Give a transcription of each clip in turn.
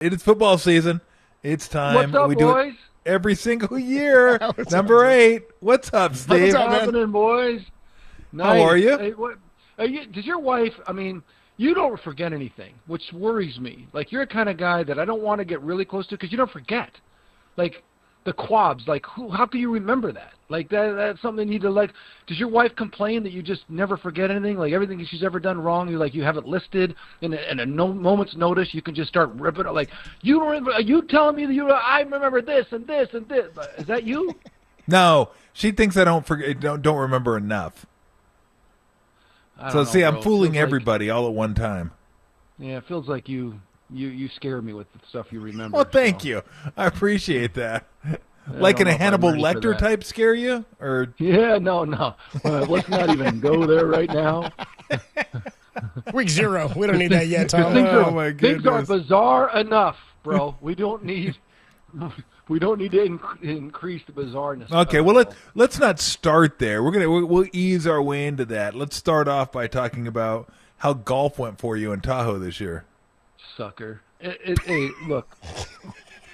It is football season. It's time. What's up, we do boys? it every single year. What's Number up, 8. What's up, Steve? What's up, What's man? happening, boys? How are you? Hey, does your wife, you don't forget anything, which worries me. Like, you're the kind of guy that I don't want to get really close to because you don't forget. Like, the quabs, like, how can you remember that? Like, that's something you need to, like, does your wife complain that you just never forget anything? Like, everything she's ever done wrong, you have it listed in a moment's notice, you can just start ripping it. Like, you don't remember, are you telling me that I remember this and this and this? Is that you? No, she thinks I don't forget. Don't remember enough. I So don't know, see, I'm bro. It fooling feels everybody all at one time. Yeah, it feels like you scare me with the stuff you remember. Well, thank so. you. I appreciate that. Like in a don't know if I'm Hannibal ready for Lecter that. type scare you, or Yeah, no. Let's not even go there right now. Week 0. We don't need that yet, Tom. Oh, my Things are goodness. bizarre enough, bro. We don't need to increase the bizarreness. Okay, well let's not start there. We'll ease our way into that. Let's start off by talking about how golf went for you in Tahoe this year. Sucker. Hey, look,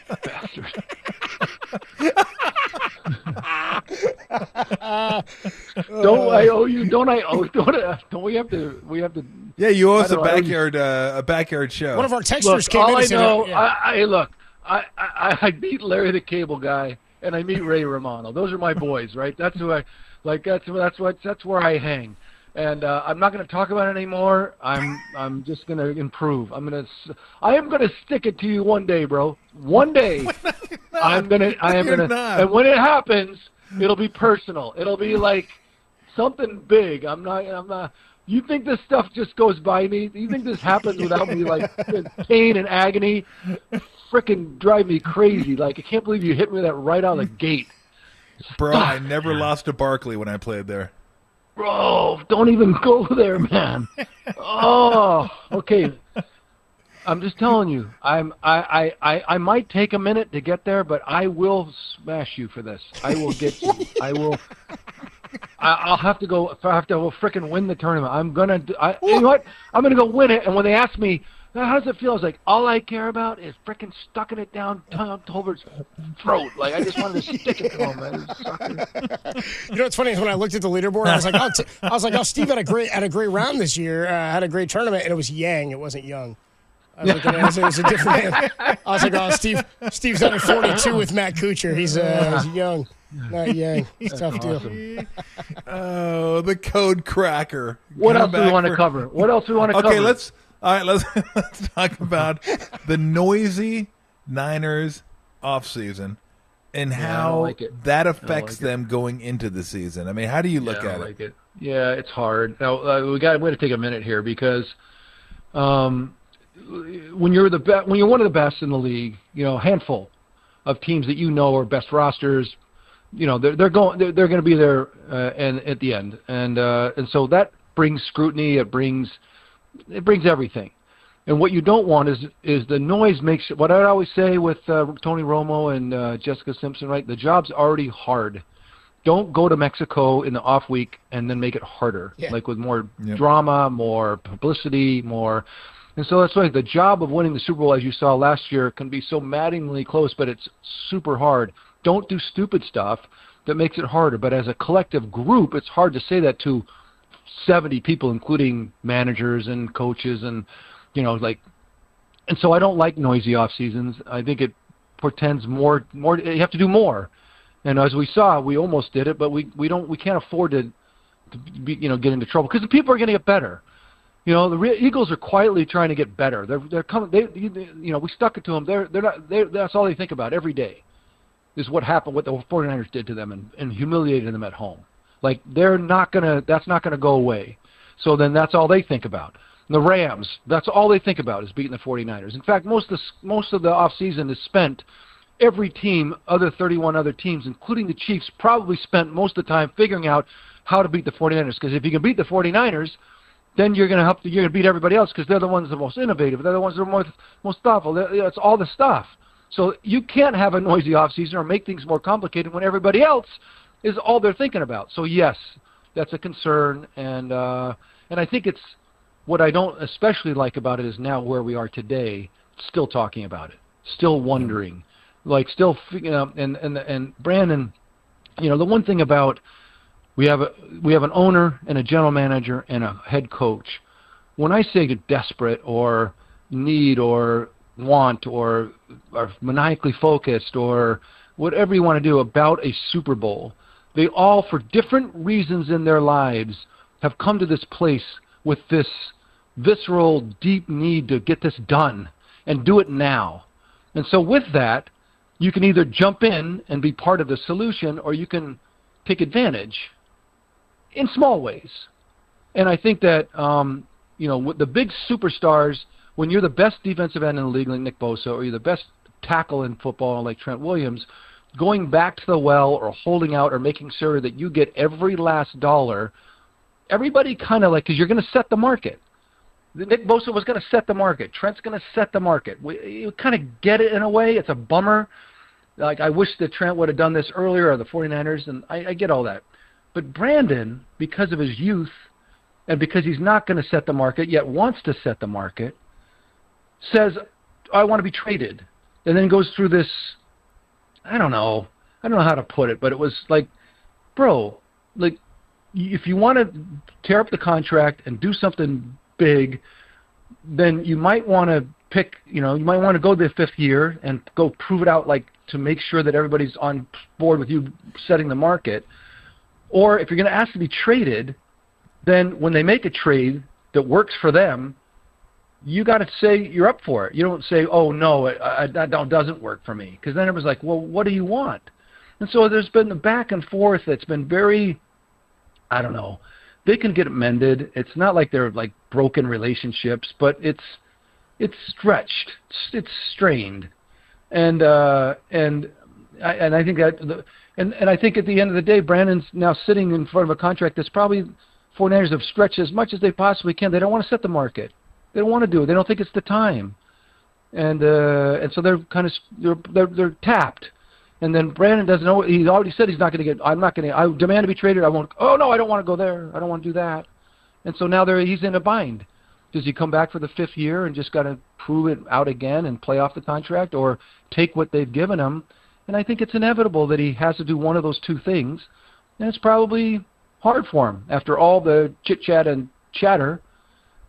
bastard. Don't I owe you? Don't I owe? Don't we have to? We have to. Yeah, you owe us I a don't know, backyard show. One of our texters Look, came all in I and said, know, yeah. I meet Larry the Cable Guy and I meet Ray Romano. Those are my boys, right? That's who I like. That's where I hang. And I'm not going to talk about it anymore. I'm just going to improve. I am going to stick it to you one day, bro. One day. I am going to. And when it happens, it'll be personal. It'll be like something big. I'm not. You think this stuff just goes by me? You think this happens without me, like, in pain and agony? Frickin' drive me crazy. Like, I can't believe you hit me with that right out of the gate. Bro, I never lost to Barkley when I played there. Bro, don't even go there, man. Oh, okay. I'm just telling you. I might take a minute to get there, but I will smash you for this. I will get you. I will. I'll have to go. I have to frickin' win the tournament. You know what? I'm gonna go win it. And when they ask me, how does it feel? I was like, all I care about is frickin' stucking it down Tolbert's throat. Like, I just wanted to stick it to him, man. Sucker. You know what's funny is when I looked at the leaderboard, I was like, oh, Steve had a great round this year, had a great tournament, and it was Yang. It wasn't Young. I was looking at it, it was a different man. I was like, oh, Steve's under 42 with Matt Kuchar. He's Young, not Yang. It's a tough deal. Oh, the code cracker. What else Come do we back want to cover? What else do we want to cover? Okay, let's talk about the noisy Niners offseason and I don't how like it. that affects them going into the season. I mean, how do you look I at don't it? like it. Yeah, it's hard. Now we got to take a minute here because when you're one of the best in the league, a handful of teams that are best rosters, they're going to be there and at the end, and so that brings scrutiny. It brings everything. And what you don't want is the noise makes what I always say with Tony Romo and Jessica Simpson, right? The job's already hard. Don't go to Mexico in the off week and then make it harder, like with more drama, more publicity, more. And so that's why the job of winning the Super Bowl, as you saw last year, can be so maddeningly close, but it's super hard. Don't do stupid stuff that makes it harder. But as a collective group, it's hard to say that to 70 people, including managers and coaches, and and so I don't like noisy off seasons. I think it portends more. You have to do more, and as we saw, we almost did it, but we can't afford to be, get into trouble because the people are going to get better. The Eagles are quietly trying to get better. They're coming. We stuck it to them. They're not. That's all they think about every day, is what happened, what the 49ers did to them, and humiliated them at home. Like, that's not gonna go away. So then that's all they think about. And the Rams, that's all they think about is beating the 49ers. In fact, most of the offseason is spent, every team, 31 other teams, including the Chiefs, probably spent most of the time figuring out how to beat the 49ers. Because if you can beat the 49ers, then you're going to beat everybody else because they're the ones that are most innovative. They're the ones that are most thoughtful. It's all the stuff. So you can't have a noisy offseason or make things more complicated when everybody else is all they're thinking about. So yes, that's a concern, and I think it's what I don't especially like about it is now where we are today still talking about it, still wondering, like still, and Brandon, the one thing about we have an owner and a general manager and a head coach. When I say desperate or need or want or are maniacally focused or whatever you want to do about a Super Bowl, they all, for different reasons in their lives, have come to this place with this visceral, deep need to get this done and do it now. And so with that, you can either jump in and be part of the solution, or you can take advantage in small ways. And I think that, with the big superstars, when you're the best defensive end in the league like Nick Bosa, or you're the best tackle in football like Trent Williams, going back to the well or holding out or making sure that you get every last dollar, everybody kind of because you're going to set the market. Nick Bosa was going to set the market. Trent's going to set the market. You kind of get it in a way. It's a bummer. I wish that Trent would have done this earlier, or the 49ers, and I get all that. But Brandon, because of his youth and because he's not going to set the market, yet wants to set the market, says, I want to be traded. And then goes through this, I don't know how to put it, but it was like, bro, if you want to tear up the contract and do something big, then you might want to pick, you might want to go the 5th year and go prove it out, to make sure that everybody's on board with you setting the market. Or if you're going to ask to be traded, then when they make a trade that works for them, you got to say you're up for it. You don't say, oh, no, that doesn't work for me. Because then it was like, well, what do you want? And so there's been the back and forth that's been very, I don't know. They can get mended. It's not like they're broken relationships, but it's stretched. It's strained. And I think that and I think at the end of the day, Brandon's now sitting in front of a contract that's probably 49ers have stretched as much as they possibly can. They don't want to set the market. They don't want to do it. They don't think it's the time. And so they're kind of they're tapped. And then Brandon doesn't know. He already said he's not going to get. I'm not going to. I demand to be traded. I won't. Oh no, I don't want to go there. I don't want to do that. And so now he's in a bind. Does he come back for the 5th year and just got to prove it out again and play off the contract, or take what they've given him? And I think it's inevitable that he has to do one of those two things. And it's probably hard for him after all the chit-chat and chatter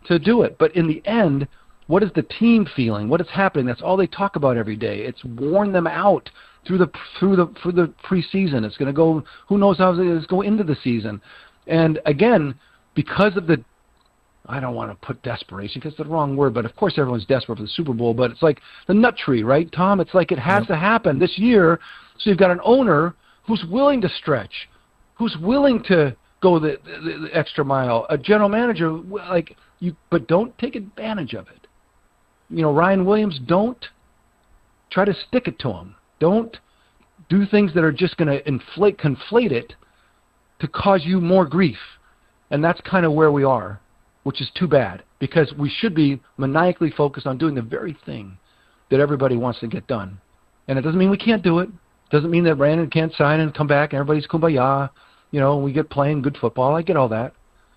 to do it. But in the end, what is the team feeling? What is happening? That's all they talk about every day. It's worn them out through the preseason. It's going to go, who knows how it's going into the season. And again, because of the, I don't want to put desperation because it's the wrong word, but of course everyone's desperate for the Super Bowl, but it's like the nut tree, right, Tom? It's like it has to happen this year. So you've got an owner who's willing to stretch, who's willing to go the extra mile, a general manager, but don't take advantage of it. Ryan Williams, don't try to stick it to him. Don't do things that are just going to conflate it to cause you more grief. And that's kind of where we are, which is too bad, because we should be maniacally focused on doing the very thing that everybody wants to get done. And it doesn't mean we can't do it. It doesn't mean that Brandon can't sign and come back and everybody's kumbaya, we get playing good football. I get all that.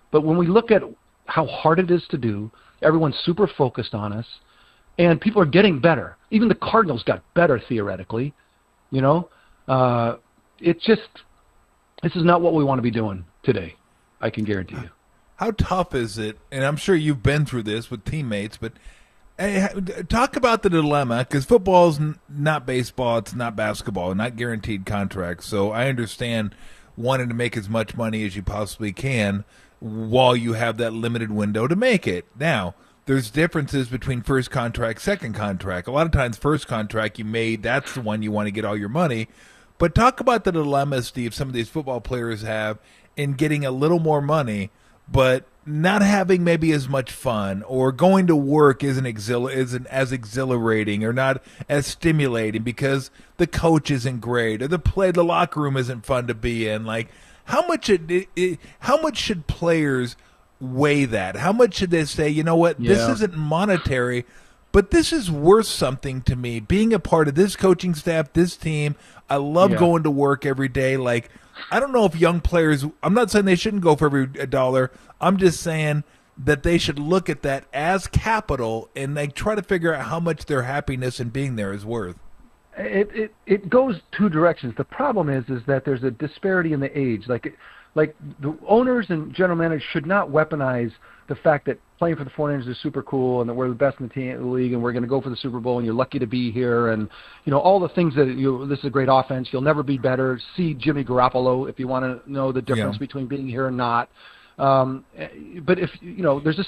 But when we look at how hard it is to do, everyone's super focused on us, and people are getting better. Even the Cardinals got better theoretically. It's just, this is not what we want to be doing today. I can guarantee you. How tough is it? And I'm sure you've been through this with teammates, but talk about the dilemma, because football's not baseball, it's not basketball, not guaranteed contracts. So I understand wanting to make as much money as you possibly can while you have that limited window to make it. Now, there's differences between first contract, second contract. A lot of times first contract you made, that's the one you want to get all your money. But talk about the dilemma, Steve, some of these football players have in getting a little more money, but not having maybe as much fun, or going to work isn't as exhilarating or not as stimulating because the coach isn't great, or the locker room isn't fun to be in. How much should players weigh that? How much should they say, this isn't monetary, but this is worth something to me, being a part of this coaching staff, this team. I love going to work every day. I don't know if young players, I'm not saying they shouldn't go for every dollar. I'm just saying that they should look at that as capital and they try to figure out how much their happiness in being there is worth. It goes two directions. The problem is that there's a disparity in the age. Like the owners and general managers should not weaponize the fact that playing for the 49ers is super cool and that we're the best in the league and we're going to go for the Super Bowl and you're lucky to be here and all the things that this is a great offense. You'll never be better. See Jimmy Garoppolo if you want to know the difference between being here and not. But if there's this.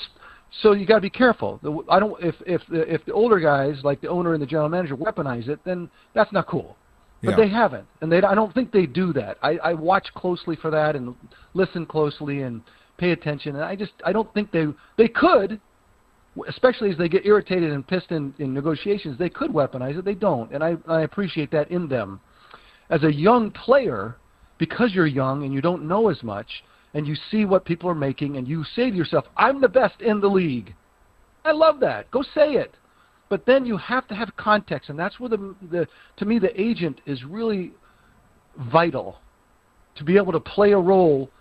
So you got to be careful. If the older guys like the owner and the general manager weaponize it, then that's not cool. But they haven't, and I don't think they do that. I watch closely for that and listen closely and pay attention, and I don't think they could, especially as they get irritated and pissed in negotiations. They could weaponize it. They don't, and I appreciate that in them. As a young player, because you're young and you don't know as much, and you see what people are making, and you say to yourself, I'm the best in the league. I love that. Go say it. But then you have to have context, and that's where to me the agent is really vital to be able to play a role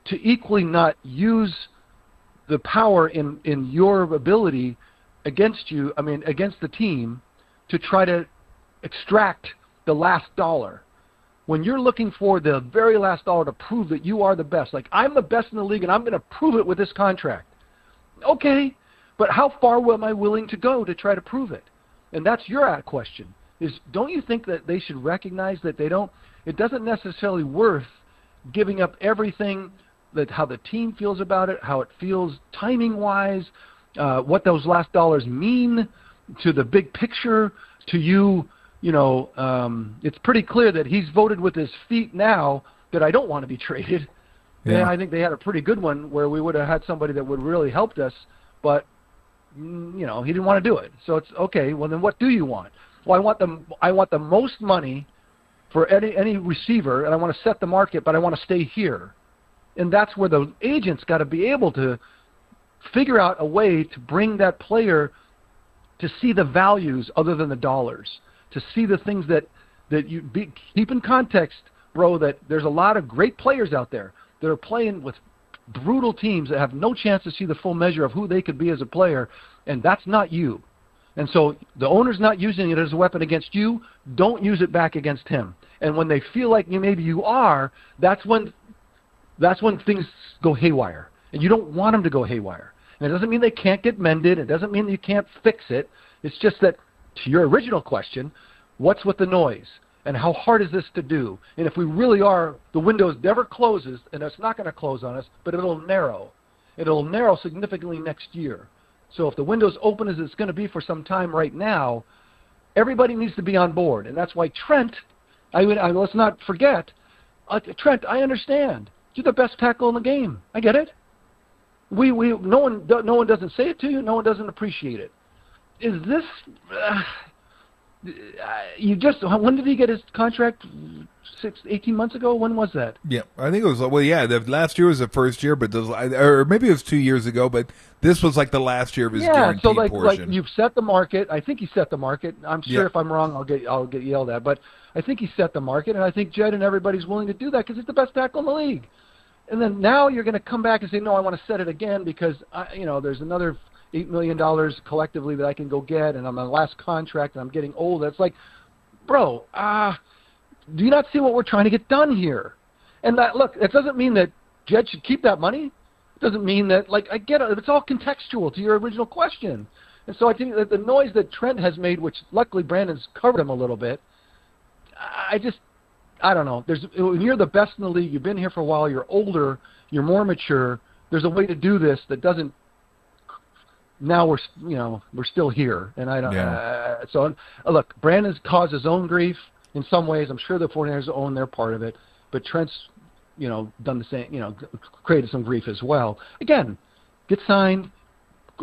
to equally not use the power in your ability against the team to try to extract the last dollar. When you're looking for the very last dollar to prove that you are the best, like I'm the best in the league and I'm going to prove it with this contract. Okay, but how far am I willing to go to try to prove it? And that's your question. Don't you think that they should recognize that it doesn't necessarily worth giving up everything, that how the team feels about it, how it feels timing-wise, what those last dollars mean to the big picture, to you. It's pretty clear that he's voted with his feet now that I don't want to be traded. Yeah. And I think they had a pretty good one where we would have had somebody that would really helped us, but he didn't want to do it. So it's okay. Well, then what do you want? Well, I want the most money for any receiver, and I want to set the market, but I want to stay here. And that's where the agent's got to be able to figure out a way to bring that player to see the values other than the dollars. To see the things that keep in context, bro, that there's a lot of great players out there that are playing with brutal teams that have no chance to see the full measure of who they could be as a player, and that's not you. And so the owner's not using it as a weapon against you. Don't use it back against him. And when they feel like maybe you are, that's when things go haywire. And you don't want them to go haywire. And it doesn't mean they can't get mended. It doesn't mean that you can't fix it. It's just that, to your original question, what's with the noise? And how hard is this to do? And if we really are, the window never closes, and it's not going to close on us, but it'll narrow. It'll narrow significantly next year. So if the window's open as it's going to be for some time right now, everybody needs to be on board. And that's why Trent, let's not forget, Trent, I understand. You're the best tackle in the game. I get it. No one doesn't say it to you. No one doesn't appreciate it. Is this when did he get his contract? 18 months ago? When was that? Yeah, I think it was. Well, yeah, the last year was the first year, but or maybe it was 2 years ago. But this was like the last year of his guaranteed portion. Like you've set the market. I think he set the market. I'm sure if I'm wrong, I'll get yelled at. But I think he set the market, and I think Jed and everybody's willing to do that because he's the best tackle in the league. And then now you're going to come back and say, no, I want to set it again because there's another $8 million collectively that I can go get, and I'm on the last contract, and I'm getting old. It's like, bro, do you not see what we're trying to get done here? And look, it doesn't mean that Jed should keep that money. It doesn't mean that, I get it. It's all contextual to your original question. And so I think that the noise that Trent has made, which luckily Brandon's covered him a little bit, I don't know. When you're the best in the league, you've been here for a while, you're older, you're more mature, there's a way to do this that doesn't. Now we're still here, and I don't. So look, Brandon's caused his own grief in some ways. I'm sure the 49ers own their part of it, but Trent's done the same. Created some grief as well. Again, get signed,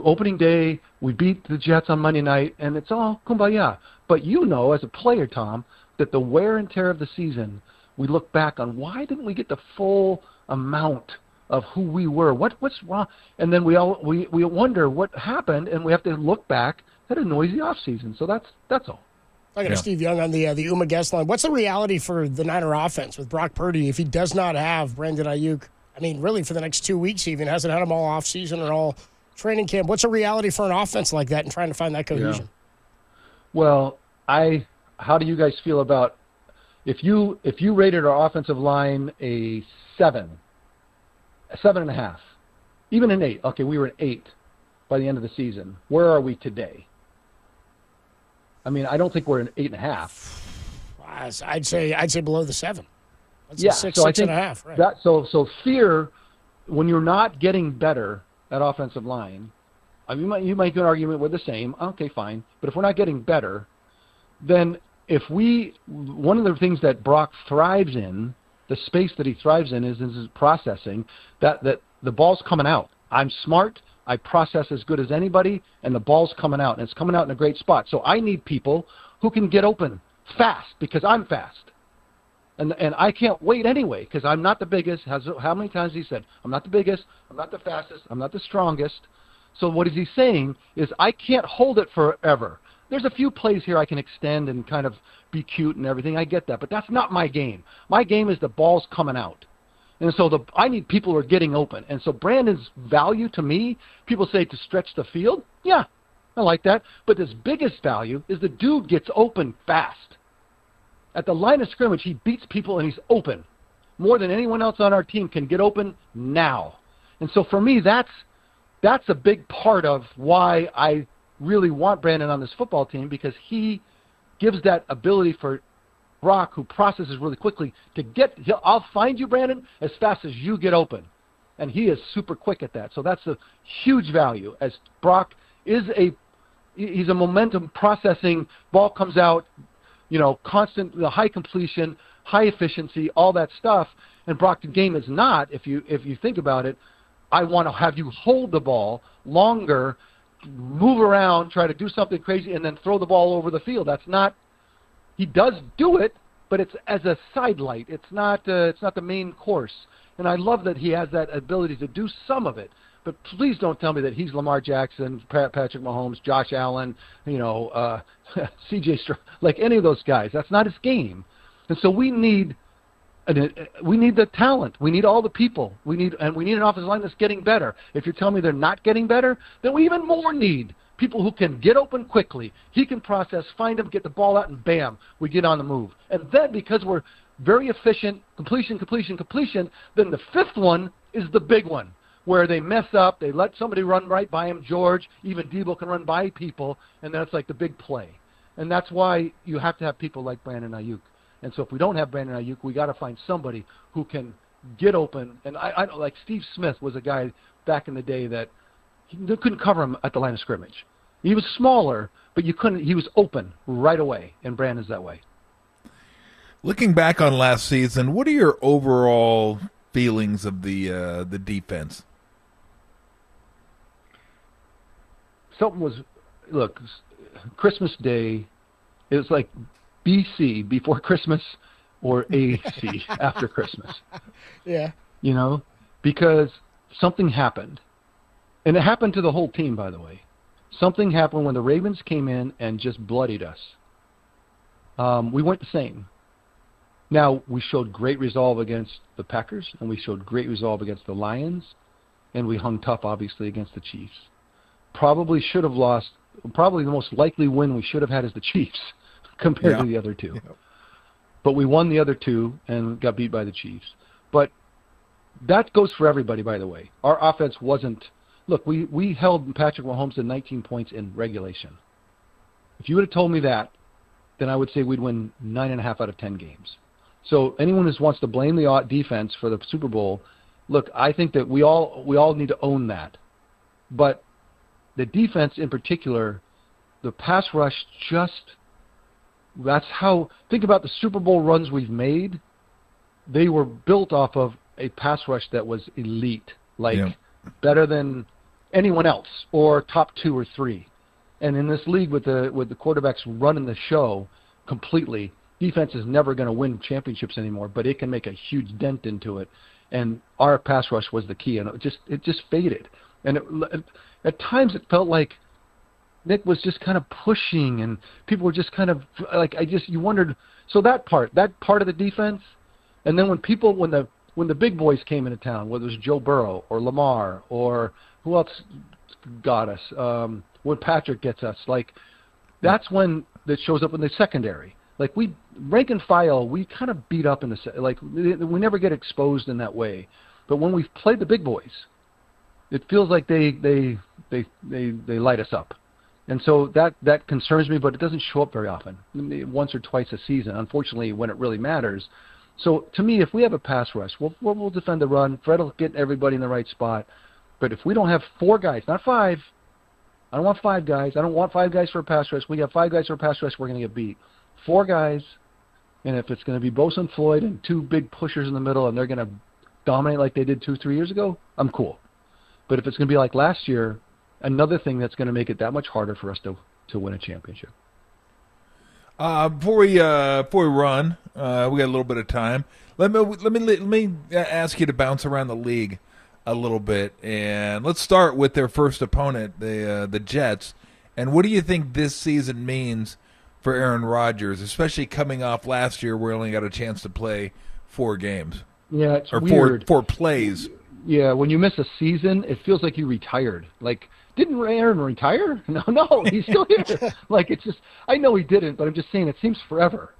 opening day. We beat the Jets on Monday night, and it's all kumbaya. But as a player, Tom, that the wear and tear of the season, we look back on why didn't we get the full amount of who we were, what's wrong, and then we wonder what happened, and we have to look back at a noisy off season. So that's all. I got Steve Young on the UMA guest line. What's the reality for the Niner offense with Brock Purdy if he does not have Brandon Aiyuk? I mean, really for the next 2 weeks, even hasn't had him all off season or all training camp. What's a reality for an offense like that and trying to find that cohesion? Yeah. Well, how do you guys feel about if you rated our offensive line a 7.5, even an 8? Okay, we were an 8 by the end of the season. Where are we today? I mean, I don't think we're an 8.5. I'd say below the 7. That's Yeah, a 6, so I 6.5. Right. That so fear when you're not getting better at offensive line. I mean, you might get an argument we're the same. Okay, fine. But if we're not getting better, then one of the things that Brock thrives in, the space that he thrives in is his processing. That the ball's coming out. I'm smart. I process as good as anybody, and the ball's coming out, and it's coming out in a great spot. So I need people who can get open fast because I'm fast. And I can't wait anyway because I'm not the biggest. How many times he said, I'm not the biggest, I'm not the fastest, I'm not the strongest. So what is he saying is I can't hold it forever. There's a few plays here I can extend and kind of be cute and everything. I get that, but that's not my game. My game is the ball's coming out. And so I need people who are getting open. And so Brandon's value to me, people say to stretch the field. Yeah, I like that. But his biggest value is the dude gets open fast. At the line of scrimmage, he beats people and he's open. More than anyone else on our team can get open now. And so for me, that's a big part of why I really want Brandon on this football team, because he gives that ability for Brock, who processes really quickly, to I'll find you, Brandon, as fast as you get open. And he is super quick at that. So that's a huge value, as Brock is he's a momentum processing, ball comes out, constant, the high completion, high efficiency, all that stuff. And Brock's game is not, if you think about it, I want to have you hold the ball longer, move around, try to do something crazy, and then throw the ball over the field. That's not. He does do it, but it's as a sidelight. It's not the main course. And I love that he has that ability to do some of it. But please don't tell me that he's Lamar Jackson, Patrick Mahomes, Josh Allen, C.J. Stroud, like any of those guys. That's not his game. And so we need the talent. We need all the people. We need an offensive line that's getting better. If you're telling me they're not getting better, then we even more need people who can get open quickly. He can process, find them, get the ball out, and bam, we get on the move. And then because we're very efficient, completion, then the fifth one is the big one, where they mess up, they let somebody run right by him, George, even Debo can run by people, and that's like the big play. And that's why you have to have people like Brandon Aiyuk. And so if we don't have Brandon Aiyuk, we got to find somebody who can get open. And I like Steve Smith was a guy back in the day that they couldn't cover him at the line of scrimmage. He was smaller, but you couldn't. He was open right away, and Brandon's that way. Looking back on last season, what are your overall feelings of the defense? Christmas Day, it was like BC, before Christmas, or AC, after Christmas. Yeah. Because something happened. And it happened to the whole team, by the way. Something happened when the Ravens came in and just bloodied us. We weren't the same. Now, we showed great resolve against the Packers, and we showed great resolve against the Lions, and we hung tough, obviously, against the Chiefs. Probably should have lost. Probably the most likely win we should have had is the Chiefs compared to the other two. Yeah. But we won the other two and got beat by the Chiefs. But that goes for everybody, by the way. Our offense wasn't – look, we held Patrick Mahomes to 19 points in regulation. If you would have told me that, then I would say we'd win 9.5 out of 10 games. So anyone who wants to blame the defense for the Super Bowl, look, I think that we all need to own that. But the defense in particular, the pass rush that's how – think about the Super Bowl runs we've made. They were built off of a pass rush that was elite, better than anyone else, or top 2 or 3. And in this league with the quarterbacks running the show completely, defense is never going to win championships anymore, but it can make a huge dent into it. And our pass rush was the key, and it just faded. And at times it felt like Nick was just kind of pushing, and people were just kind of like you wondered. So that part of the defense, and then when the big boys came into town, whether it was Joe Burrow or Lamar or who else, got us. When Patrick gets us, like that's when that shows up in the secondary. Like we rank and file, we kind of beat up in the like we never get exposed in that way. But when we've played the big boys, it feels like they light us up. And so that concerns me, but it doesn't show up very often, once or twice a season, unfortunately, when it really matters. So to me, if we have a pass rush, we'll defend the run. Fred will get everybody in the right spot. But if we don't have 4 guys, not 5, I don't want 5 guys. I don't want 5 guys for a pass rush. We have 5 guys for a pass rush, we're going to get beat. 4 guys, and if it's going to be Bosa and Floyd and 2 big pushers in the middle and they're going to dominate like they did 2-3 years ago, I'm cool. But if it's going to be like last year, another thing that's going to make it that much harder for us to win a championship. Before we run, we got a little bit of time. Let me ask you to bounce around the league a little bit, and let's start with their first opponent, the Jets. And what do you think this season means for Aaron Rodgers, especially coming off last year where he only got a chance to play 4 games? Yeah, it's or weird. 4 plays. Yeah, when you miss a season, it feels like you retired. Like, didn't Aaron retire? No, he's still here. Like, it's just, I know he didn't, but I'm just saying it seems forever.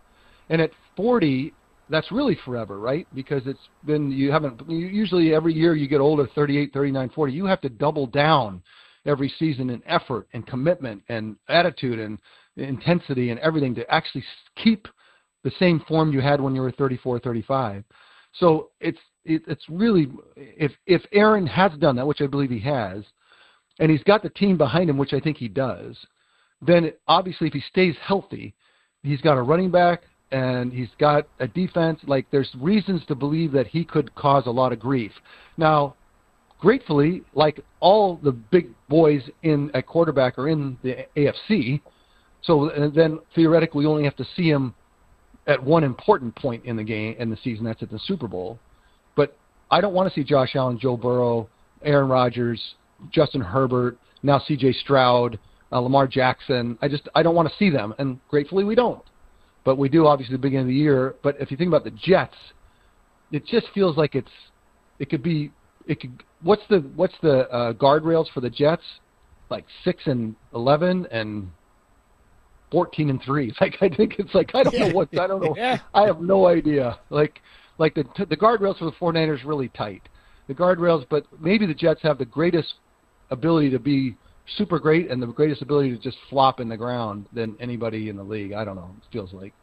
And at 40, that's really forever, right? Because it's been, usually every year you get older, 38, 39, 40, you have to double down every season in effort and commitment and attitude and intensity and everything to actually keep the same form you had when you were 34, 35. So it's really, if Aaron has done that, which I believe he has, and he's got the team behind him, which I think he does, then obviously if he stays healthy, he's got a running back and he's got a defense. Like, there's reasons to believe that he could cause a lot of grief. Now, gratefully, like all the big boys at quarterback are in the AFC, so then theoretically we only have to see him at one important point in the game, in the season, that's at the Super Bowl. But I don't want to see Josh Allen, Joe Burrow, Aaron Rodgers, Justin Herbert, now C.J. Stroud, Lamar Jackson. I don't want to see them, and gratefully we don't. But we do, obviously, at the beginning of the year. But if you think about the Jets, it just feels like what's the guardrails for the Jets? Like 6-11 and 14-3. Like, I think it's like, I don't know. Yeah. I have no idea. Like the guardrails for the 49ers really tight. The guardrails, but maybe the Jets have the greatest ability to be super great and the greatest ability to just flop in the ground than anybody in the league. I don't know. It feels like.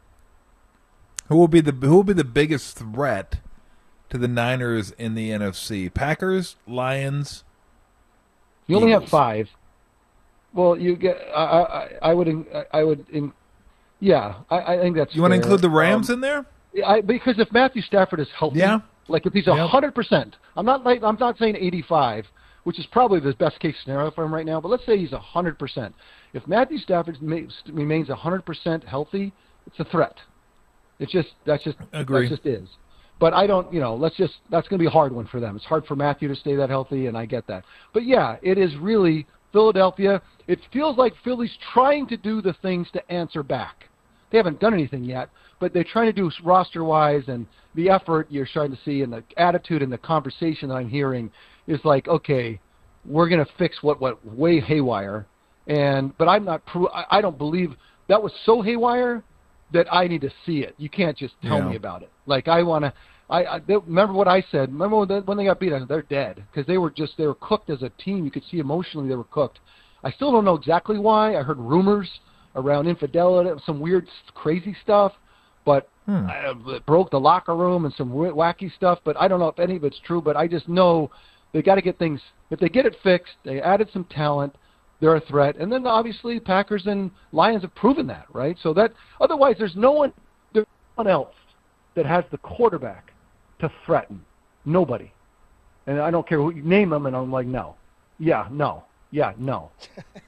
Who will be the biggest threat to the Niners in the NFC? Packers, Lions. You only Eagles. have 5. Well, you get. I think that's. You want to fair. include the Rams in there? Because if Matthew Stafford is healthy, Yeah. like if he's 100%, I'm not saying 85, which is probably the best case scenario for him right now. But let's say he's 100%. If Matthew Stafford remains 100% healthy, it's a threat. That's just Agree. That just is. But I don't, that's going to be a hard one for them. It's hard for Matthew to stay that healthy, and I get that. But yeah, it is really Philadelphia. It feels like Philly's trying to do the things to answer back. They haven't done anything yet, but they're trying to do roster-wise, and the effort you're starting to see and the attitude and the conversation that I'm hearing is like, okay, we're going to fix what went way haywire. But I don't believe that was so haywire that I need to see it. You can't just tell me about it. Like, I want to. Remember what I said. Remember when they got beat? They're dead because they were cooked as a team. You could see emotionally they were cooked. I still don't know exactly why. I heard rumors around infidelity, some weird, crazy stuff, but it broke the locker room and some wacky stuff. But I don't know if any of it's true. But I just know they got to get things. If they get it fixed, they added some talent. They're a threat, and then obviously Packers and Lions have proven that, right? So that otherwise there's no one else that has the quarterback to threaten. Nobody. And I don't care who you name them, and I'm like, no. Yeah, no. Yeah, no.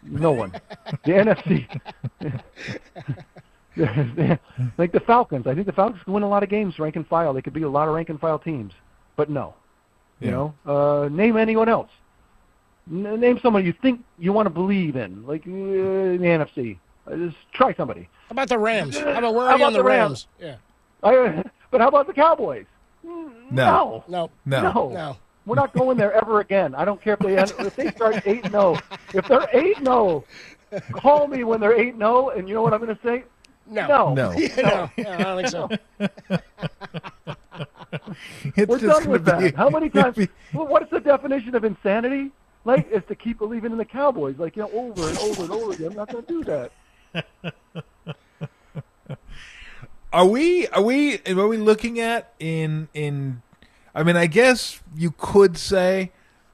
No one. The NFC. Like the Falcons. I think the Falcons can win a lot of games rank and file. They could be a lot of rank and file teams. But no. Yeah. Name anyone else. Name someone you think you want to believe in, like in the NFC. Just try somebody. How about the Rams? How about where are you on the Rams? Yeah. But how about the Cowboys? No. No. No. No. We're not going there ever again. I don't care if they start 8-0. If they're 8-0, call me when they're 8-0, and you know what I'm going to say? No. No. No, I don't think so. It's We're just done with gonna that. How many times? be- Well, what's the definition of insanity? Like, is to keep believing in the Cowboys, like, over and over and over again. I'm not going to do that. Are we looking at in I mean, I guess you could say,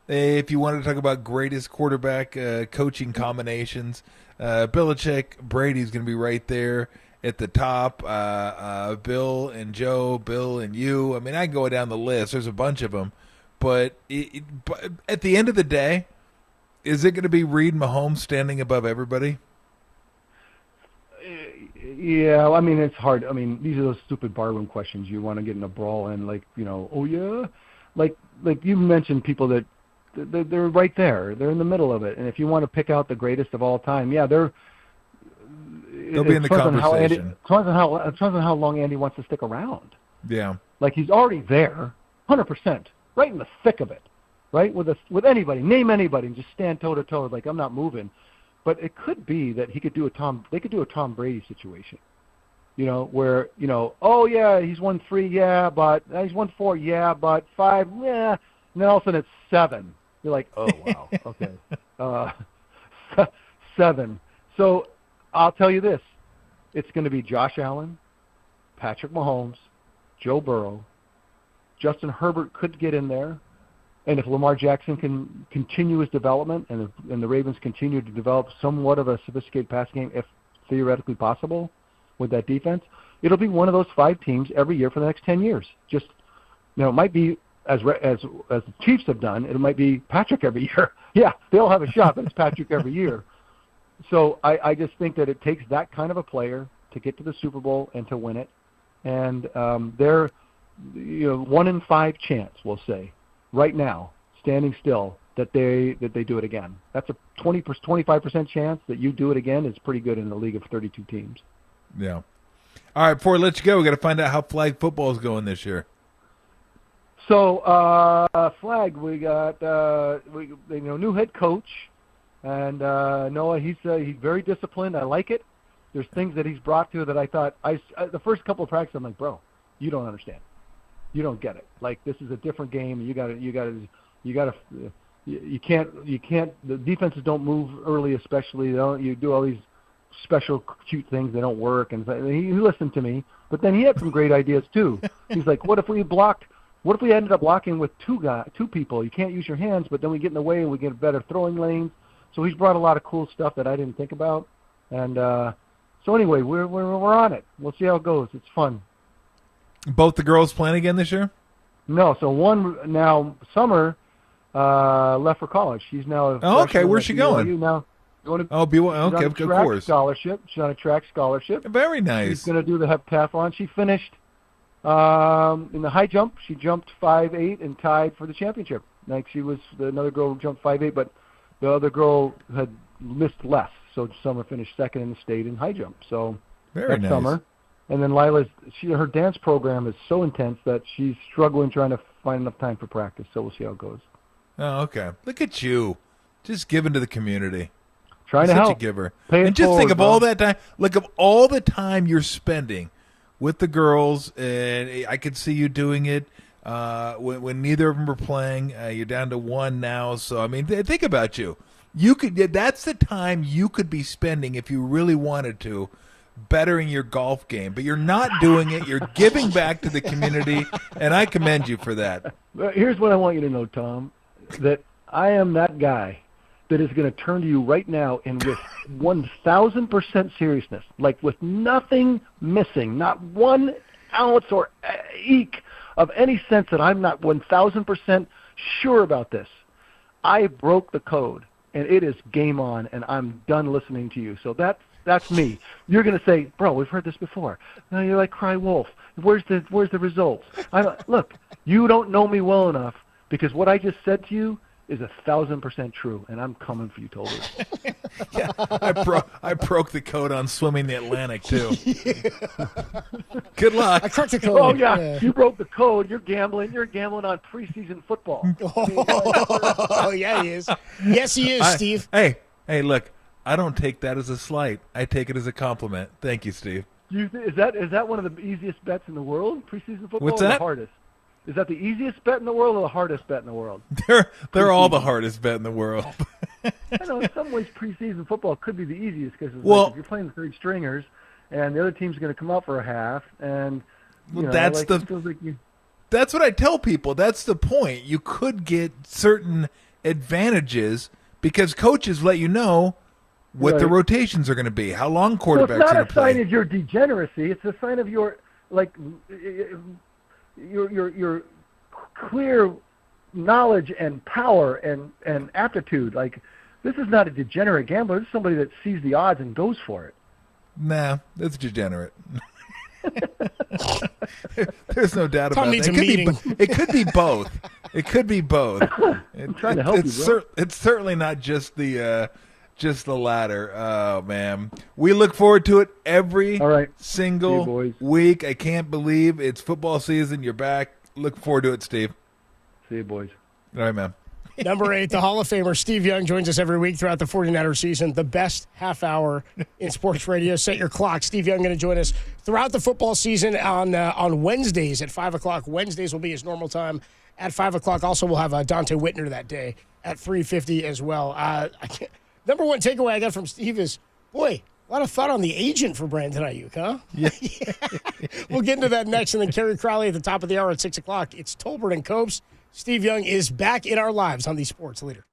if you wanted to talk about greatest quarterback coaching combinations, Belichick, Brady's going to be right there at the top. Bill and Joe, Bill and you. I mean, I can go down the list. There's a bunch of them. But at the end of the day, is it going to be Reed, Mahomes standing above everybody? Yeah, I mean, it's hard. I mean, these are those stupid barroom questions you want to get in a brawl and, like, oh, yeah? Like you mentioned people that they're right there. They're in the middle of it. And if you want to pick out the greatest of all time, yeah, they'll be in the conversation. It depends on how long Andy wants to stick around. Yeah. Like, he's already there, 100%, right in the thick of it, right? With anybody, name anybody, and just stand toe-to-toe, like, I'm not moving. But it could be that they could do a Tom Brady situation, where, oh, yeah, he's won 3, yeah, but he's won 4, yeah, but 5, yeah, and then all of a sudden it's 7. You're like, oh, wow, okay. 7. So I'll tell you this. It's going to be Josh Allen, Patrick Mahomes, Joe Burrow. Justin Herbert could get in there. And if Lamar Jackson can continue his development and the Ravens continue to develop somewhat of a sophisticated pass game, if theoretically possible, with that defense, it'll be one of those 5 teams every year for the next 10 years. Just, it might be, as the Chiefs have done, it might be Patrick every year. Yeah, they'll have a shot, but it's Patrick every year. So I just think that it takes that kind of a player to get to the Super Bowl and to win it. And they're 1 in 5 chance, we'll say, right now, standing still, that they do it again. That's a 25% chance that you do it again. Is pretty good in a league of 32 teams. Yeah. All right, before I let you go, we got to find out how flag football is going this year. So flag, we got new head coach, and Noah. He's very disciplined. I like it. There's things that he's brought to that I thought the first couple of practices, I'm like, bro, you don't understand. You don't get it. Like, this is a different game. You can't. The defenses don't move early, especially. You do all these special cute things. They don't work. And he listened to me, but then he had some great ideas too. He's like, what if we ended up blocking with two people? You can't use your hands, but then we get in the way and we get better throwing lanes. So he's brought a lot of cool stuff that I didn't think about. And so anyway, we're on it. We'll see how it goes. It's fun. Both the girls playing again this year? No, so one now, Summer, left for college. She's now. Oh, okay. Where's she going? Now going to. Oh, okay, of course. Scholarship. She's on a track scholarship. Very nice. She's going to do the heptathlon. She finished in the high jump. She jumped 5'8" and tied for the championship. Like, another girl jumped 5'8", but the other girl had missed less. So Summer finished second in the state in high jump. So very nice. Summer. And then her dance program is so intense that she's struggling trying to find enough time for practice. So we'll see how it goes. Oh, okay. Look at you, just giving to the community. Trying to help. Such a giver. And just think of all that time. Look of all the time you're spending with the girls, and I could see you doing it when neither of them are playing. You're down to 1 now. So I mean, think about you. That's the time you could be spending if you really wanted to, bettering your golf game, but you're not doing it. You're giving back to the community, and I commend you for that. Here's what I want you to know, Tom, that I am that guy that is going to turn to you right now and with 1,000% seriousness, like with nothing missing, not 1 ounce or eke of any sense that I'm not 1,000% sure about this. I broke the code, and it is game on, and I'm done listening to you. So that's me. You're going to say, bro, we've heard this before. No, you're like cry wolf. Where's the results? Look, you don't know me well enough, because what I just said to you is 1,000% true, and I'm coming for you, Tolbert. Yeah, I broke the code on swimming the Atlantic too. Good luck. I cracked the code. Oh, yeah. You broke the code. You're gambling. You're gambling on preseason football. Oh, yeah, he is. Yes, he is, Steve. Hey, look, I don't take that as a slight. I take it as a compliment. Thank you, Steve. Is that one of the easiest bets in the world, preseason football? What's or that? The hardest? Is that the easiest bet in the world or the hardest bet in the world? They're all the hardest bet in the world. I know in some ways preseason football could be the easiest because Well, if you're playing the third stringers and the other team's going to come out for a half, and that's what I tell people. That's the point. You could get certain advantages because coaches let you know what the rotations are going to be, how long quarterbacks are going to play. So it's not a sign of your degeneracy. It's a sign of your your clear knowledge and power and aptitude. Like, this is not a degenerate gambler. This is somebody that sees the odds and goes for it. Nah, that's degenerate. There's no doubt Tom about needs that. a meeting. It could be both. It could be both. I'm trying to help you, bro. It's certainly not just the latter. Oh, man. We look forward to it every single week. I can't believe it's football season. You're back. Look forward to it, Steve. See you, boys. All right, man. Number 8, the Hall of Famer Steve Young joins us every week throughout the 49er season. The best half hour in sports radio. Set your clock. Steve Young going to join us throughout the football season on Wednesdays at 5 o'clock. Wednesdays will be his normal time at 5 o'clock. Also, we'll have Dante Whitner that day at 3:50 as well. Number one takeaway I got from Steve is, boy, a lot of thought on the agent for Brandon Aiyuk, huh? Yeah. We'll get into that next. And then Kerry Crowley at the top of the hour at 6 o'clock. It's Tolbert and Copes. Steve Young is back in our lives on the Sports Leader.